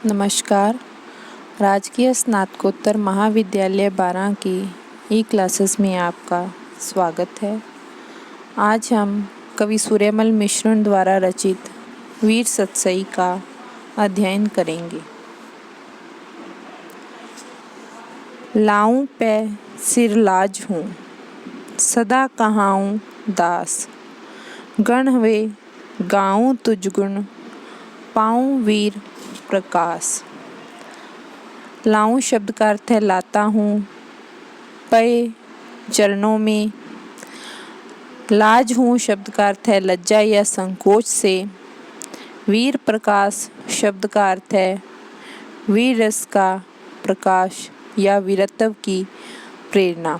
नमस्कार। राजकीय स्नातकोत्तर महाविद्यालय 12 की ई क्लासेस में आपका स्वागत है। आज हम कवि सूर्यमल मिश्रण द्वारा रचित वीर सतसई का अध्ययन करेंगे। लाऊं पे सिर लाज हूँ, सदा कहाऊं दास। गण वे गाऊं तुझ गुण, पाऊं वीर प्रकाश। लाऊं शब्द का अर्थ है लाता हूँ, पे चरणों में। लाज हूँ शब्द का अर्थ है लज्जा या संकोच से। वीर प्रकाश शब्द का अर्थ है वीर रस का प्रकाश या वीरत्व की प्रेरणा।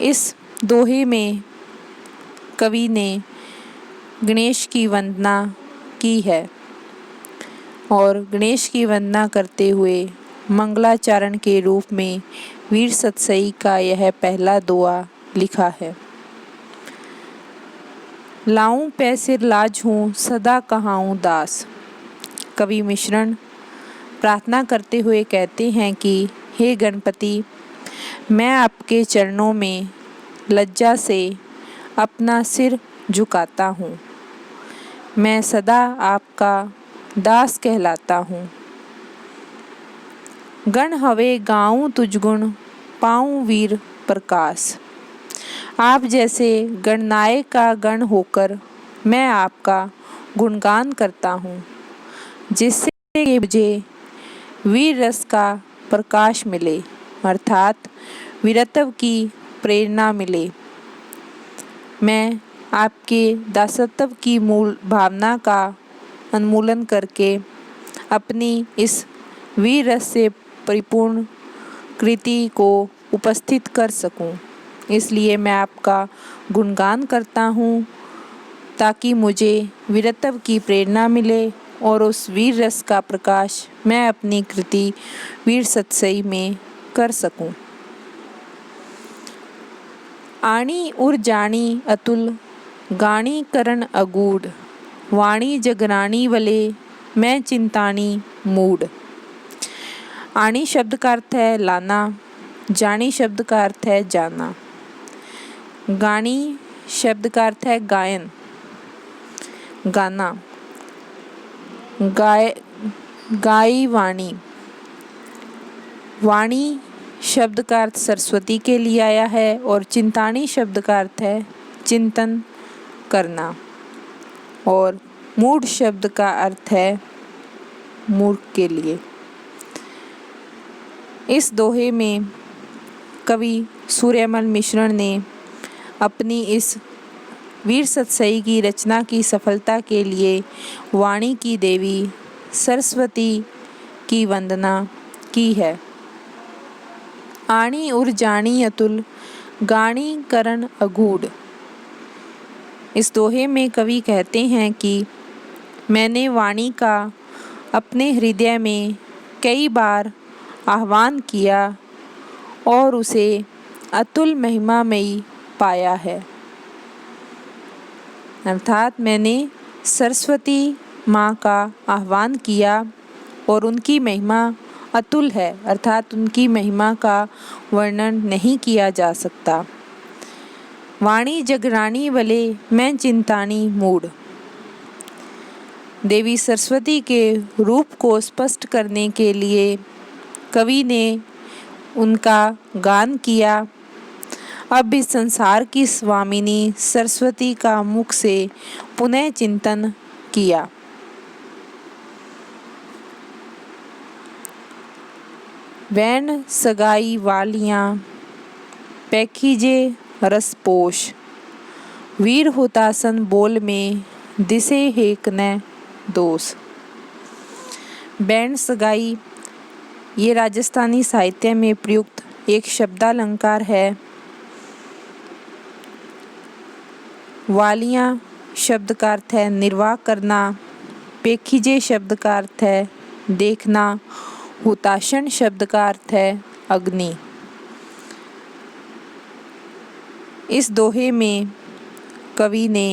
इस दोहे में कवि ने गणेश की वंदना की है और गणेश की वंदना करते हुए मंगलाचरण के रूप में वीर सतसई का यह पहला दोहा लिखा है। लाऊं पे सिर लाज हूँ, सदा कहाऊं दास। कवि मिश्रण प्रार्थना करते हुए कहते हैं कि हे गणपति, मैं आपके चरणों में लज्जा से अपना सिर झुकाता हूँ। मैं सदा आपका दास कहलाता हूँ। गण हवे गाऊं तुझ गुण, पाऊं वीर प्रकाश। आप जैसे गणनायक का गण होकर मैं आपका गुणगान करता हूँ, जिससे कि मुझे वीर रस का प्रकाश मिले, अर्थात वीरत्व की प्रेरणा मिले। मैं आपके दासत्व की मूल भावना का उन्मूलन करके अपनी इस वीर रस से परिपूर्ण कृति को उपस्थित कर सकूं। इसलिए मैं आपका गुणगान करता हूँ, ताकि मुझे वीरत्व की प्रेरणा मिले और उस वीर रस का प्रकाश मैं अपनी कृति वीर सतसई में कर सकूं। आणी उर जाणी अतुल, गाणी करण अगूढ़। वाणी जगरानी वले, मैं चिंतानी मूढ़। आणी शब्द का अर्थ है लाना, जानी शब्द का अर्थ है जाना। गानी शब्द का अर्थ है गायन, गाना। गाई वाणी। वाणी शब्द का अर्थ सरस्वती के लिए आया है और चिंतानी शब्द का अर्थ है चिंतन करना और मूढ़ शब्द का अर्थ है मूर्ख के लिए। इस दोहे में कवि सूर्यमल मिश्रण ने अपनी इस वीर सतसई की रचना की सफलता के लिए वाणी की देवी सरस्वती की वंदना की है। आणी उर जानी अतुल, गाणी करण अगूढ़। इस दोहे में कवि कहते हैं कि मैंने वाणी का अपने हृदय में कई बार आह्वान किया और उसे अतुल महिमामयी पाया है, अर्थात मैंने सरस्वती माँ का आह्वान किया और उनकी महिमा अतुल है, अर्थात उनकी महिमा का वर्णन नहीं किया जा सकता। वाणी जगरानी वले, मैं चिंतानी मूढ़। देवी सरस्वती के रूप को स्पष्ट करने के लिए कवि ने उनका गान किया। अब इस संसार की स्वामिनी सरस्वती का मुख से पुनः चिंतन किया। वैन सगाई वालियाँ, पैखीजे रसपोश। वीर हुतासन बोल में, दिसे हेक न दोष। बैंड सगाई ये राजस्थानी साहित्य में प्रयुक्त एक शब्दालंकार है। वालियाँ शब्द का अर्थ है निर्वाह करना। पेखीजे शब्द का अर्थ है देखना। हुताशन शब्द का अर्थ है अग्नि। इस दोहे में कवि ने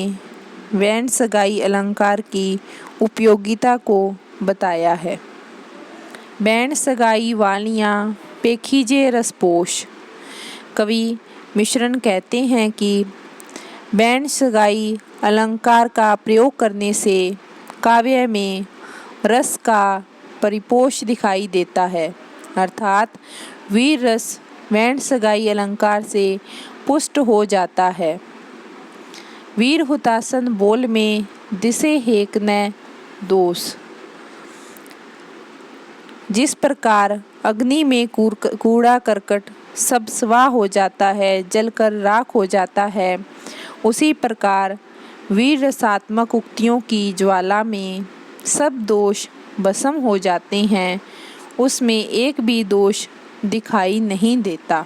वैन सगाई अलंकार की उपयोगिता को बताया है। बैंड सगाई वालियाँ पेखीजे रसपोश। कवि मिश्रण कहते हैं कि बैंड सगाई अलंकार का प्रयोग करने से काव्य में रस का परिपोष दिखाई देता है, अर्थात वीर रस बैंड सगाई अलंकार से पुष्ट हो जाता है। वीर हुतासन बोल में दिसे हेक न दोष। जिस प्रकार अग्नि में कूड़ा करकट सब स्वाह हो जाता है, जलकर राख हो जाता है, उसी प्रकार वीर रसात्मक उक्तियों की ज्वाला में सब दोष भस्म हो जाते हैं, उसमें एक भी दोष दिखाई नहीं देता।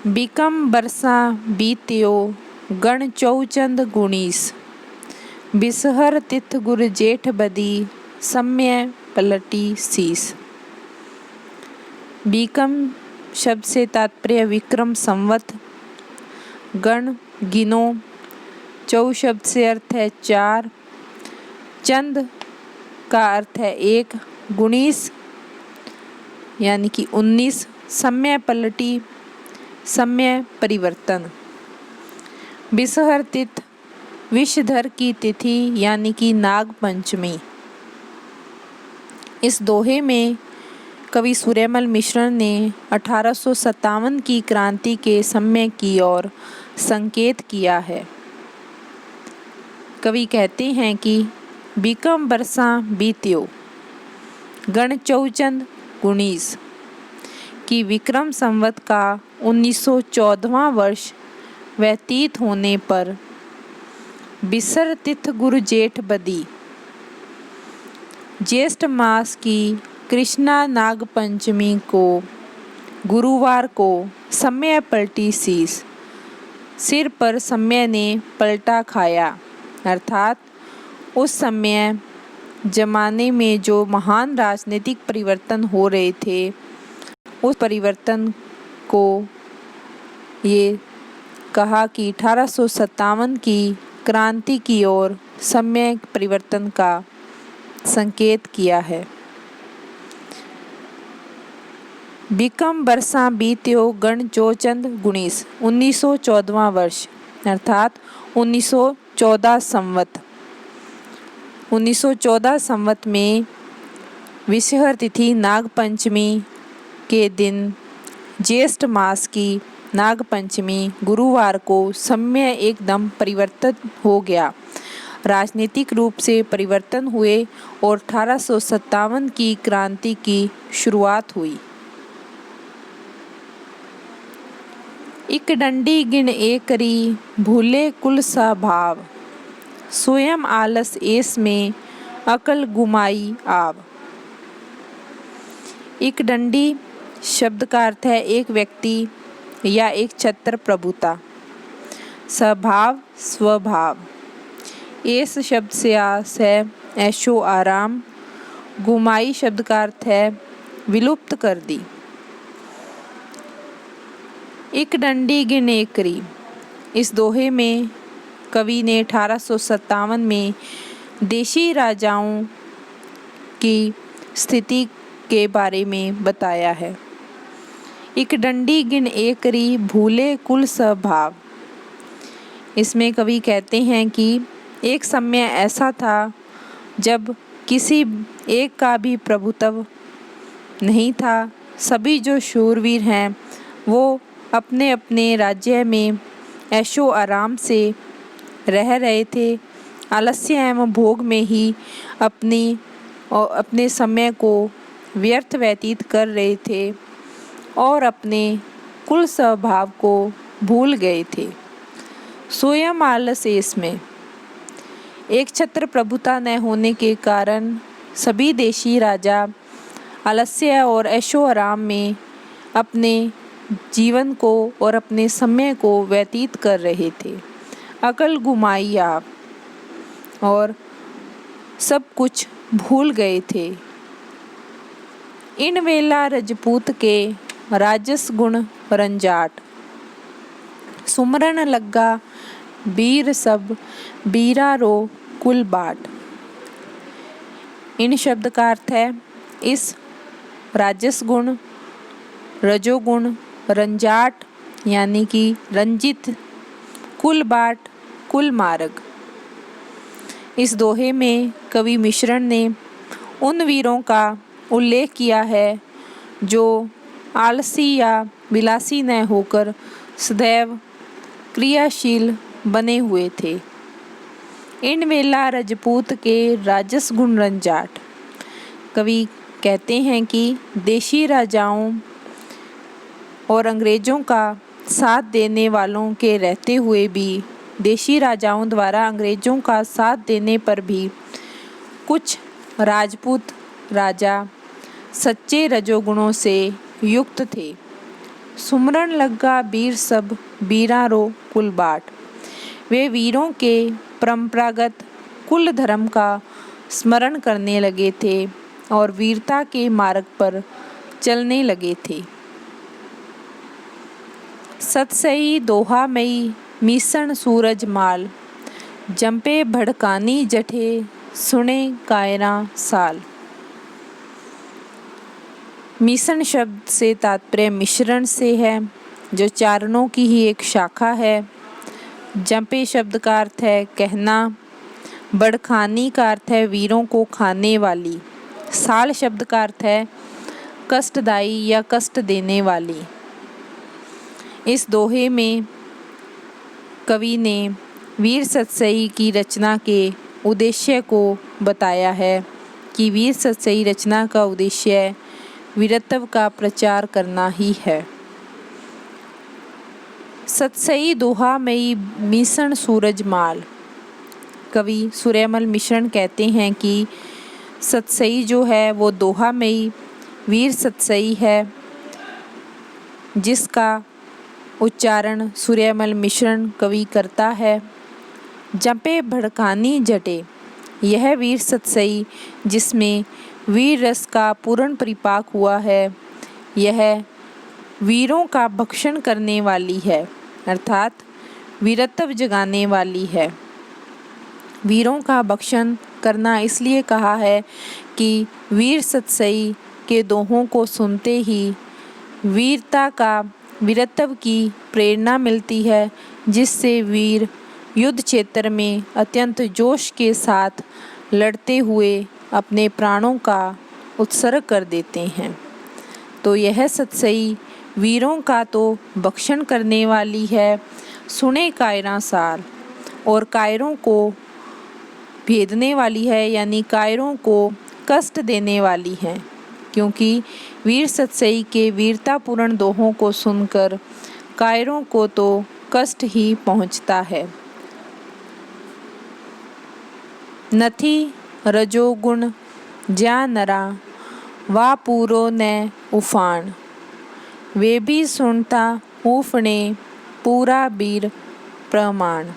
बिकम बरसा बीत्यो गण चौचंद गुणीस। बिसहर तिथ गुर जेठ बदी सम्य पलटी शीस। बीकम शब्द से तात्पर्य विक्रम संवत, गण गिनो, चौ शब्द से अर्थ है 4, चंद का अर्थ है 1, गुणीस यानी कि 19, सम्य पलटी सम्य परिवर्तन। बिसहर तिथ विषधर की तिथि यानी कि नाग पंचमी। इस दोहे में कवि सूर्यमल मिश्र ने 1857 की क्रांति के समय की ओर संकेत किया है। कवि कहते हैं कि बिकम बरसा बीत्यो गण चौचंद गुणीस कि विक्रम संवत का 1914वां वर्ष व्यतीत होने पर बिसर तिथ गुरु जेठ बदी ज्येष्ठ मास की कृष्णा नाग पंचमी को गुरुवार को समय पलटी शीस, सिर पर समय ने पलटा खाया, अर्थात उस समय जमाने में जो महान राजनीतिक परिवर्तन हो रहे थे, उस परिवर्तन को ये कहा कि 1857 की क्रांति की ओर समय परिवर्तन का संकेत किया है। बिकम बरसा बीत्यो गण चौचंद गुणीस 1914वां वर्ष अर्थात 1914 संवत। 1914 संवत में विषहर तिथि नाग पंचमी के दिन ज्येष्ठ मास की नाग पंचमी गुरुवार को समय एकदम परिवर्तन हो गया, राजनीतिक रूप से परिवर्तन हुए और 1857 की क्रांति की शुरुआत हुई। इक डंडी गिन एकरी भूले कुल सा भाव, स्वयं आलस एस में अकल गुमाई आव। इक डंडी शब्द का अर्थ है एक व्यक्ति या एक छत्र प्रभुता। स्वभाव स्वभाव। एस शब्द से आस है ऐशो आराम। गुमाई शब्द का अर्थ है विलुप्त कर दी। एक डंडी गिन एकरी, इस दोहे में कवि ने 1857 में देशी राजाओं की स्थिति के बारे में बताया है। एक डंडी गिन एकरी भूले कुल स्वभाव। इसमें कवि कहते हैं कि एक समय ऐसा था जब किसी एक का भी प्रभुत्व नहीं था। सभी जो शूरवीर हैं वो अपने अपने राज्य में ऐशो आराम से रह रहे थे, आलस्य एवं भोग में ही अपने समय को व्यर्थ व्यतीत कर रहे थे और अपने कुल स्वभाव को भूल गए थे। स्वयं आलस इसमें एक छत्र प्रभुता न होने के कारण सभी देशी राजा आलस्य और ऐशो आराम में अपने जीवन को और अपने समय को व्यतीत कर रहे थे। अकल गुमाई आप और सब कुछ भूल गए थे। इन वेला रजपूत के राजस गुण रंजाट, सुमरन लग्गा बीर सब बीरा रो कुल बाट। इन शब्द का अर्थ है इस राजस गुण, रजोगुण, रंजाट यानी कि रंजित, कुल बाट कुल मार्ग। इस दोहे में कवि मिश्रण ने उन वीरों का उल्लेख किया है जो आलसी या विलासी न होकर सदैव क्रियाशील बने हुए थे। इन वेला रजपूत के राजस गुण रंजाट। कवि कहते हैं कि देशी राजाओं और अंग्रेजों का साथ देने वालों के रहते हुए भी, देशी राजाओं द्वारा अंग्रेजों का साथ देने पर भी कुछ राजपूत राजा सच्चे रजोगुणों से युक्त थे। सुमरन लग्गा बीर सब बीरा रो कुल बाट। वे वीरों के परंपरागत कुल धर्म का स्मरण करने लगे थे और वीरता के मार्ग पर चलने लगे थे। सतसई दोहा मई मीसण सूरज माल, जंपे भड़कानी जठे सुने कायरा साल। मीसण शब्द से तात्पर्य मिश्रण से है, जो चारणों की ही एक शाखा है। जंपे शब्द का अर्थ है कहना, बड़खानी का अर्थ है वीरों को खाने वाली, साल शब्द का अर्थ है कष्टदायी या कष्ट देने वाली। इस दोहे में कवि ने वीर सतसई की रचना के उद्देश्य को बताया है कि वीर सतसई रचना का उद्देश्य वीरत्व का प्रचार करना ही है। सतसई दोहा मई मीसण सूरज माल। कवि सूर्यमल मिश्रण कहते हैं कि सतसई जो है वो दोहा मई वीर सतसई है, जिसका उच्चारण सूर्यमल मिश्रण कवि करता है। जंपे भड़कानी जटे, यह वीर सतसई जिसमें वीर रस का पूर्ण परिपाक हुआ है, यह वीरों का भक्षण करने वाली है, अर्थात वीरत्व जगाने वाली है। वीरों का भक्षण करना इसलिए कहा है कि वीर सतसई के दोहों को सुनते ही वीरता का, वीरत्व की प्रेरणा मिलती है, जिससे वीर युद्ध क्षेत्र में अत्यंत जोश के साथ लड़ते हुए अपने प्राणों का उत्सर्ग कर देते हैं। तो यह सतसई वीरों का तो भक्षण करने वाली है, सुने कायरा साल, और कायरों को भेदने वाली है, यानी कायरों को कष्ट देने वाली है, क्योंकि वीर सतसई के वीरतापूर्ण दोहों को सुनकर कायरों को तो कष्ट ही पहुंचता है। नथी रजोगुण ज्या नरा, वा पूरो न उफान, वे भी सुनता ऊफणे पूरा बीर प्रमाण।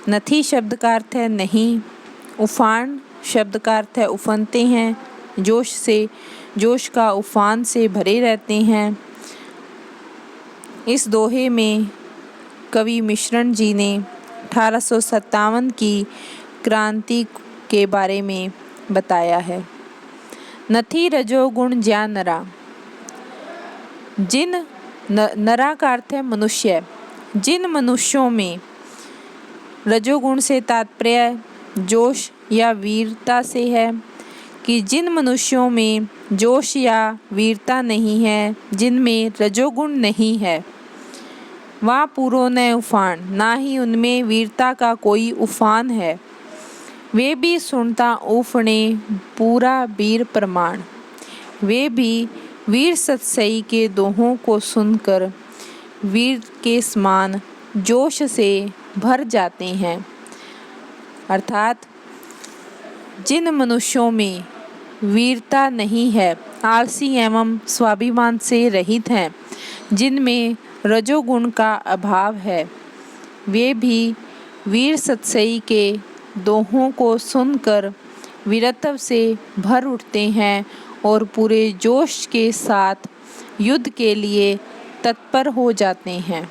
नथी शब्द का अर्थ है नहीं, उफान शब्द का अर्थ है उफनते हैं, जोश का उफान से भरे रहते हैं। इस दोहे में कवि मिश्रण जी ने 1857 की क्रांति के बारे में बताया है। नथी रजोगुण ज्या नरा, जिन नरा का अर्थ है मनुष्य, जिन मनुष्यों में, रजोगुण से तात्पर्य जोश या वीरता से है, कि जिन मनुष्यों में जोश या वीरता नहीं है, जिनमें रजोगुण नहीं है, वहाँ पूरो न उफान, ना ही उनमें वीरता का कोई उफान है, वे भी सुनता ऊफणे पूरा बीर प्रमाण, वे भी वीर सतसई के दोहों को सुनकर वीर के समान जोश से भर जाते हैं। अर्थात जिन मनुष्यों में वीरता नहीं है, आलसी एवं स्वाभिमान से रहित हैं, जिनमें रजोगुण का अभाव है, वे भी वीर सतसई के दोहों को सुनकर वीरत्व से भर उठते हैं और पूरे जोश के साथ युद्ध के लिए तत्पर हो जाते हैं।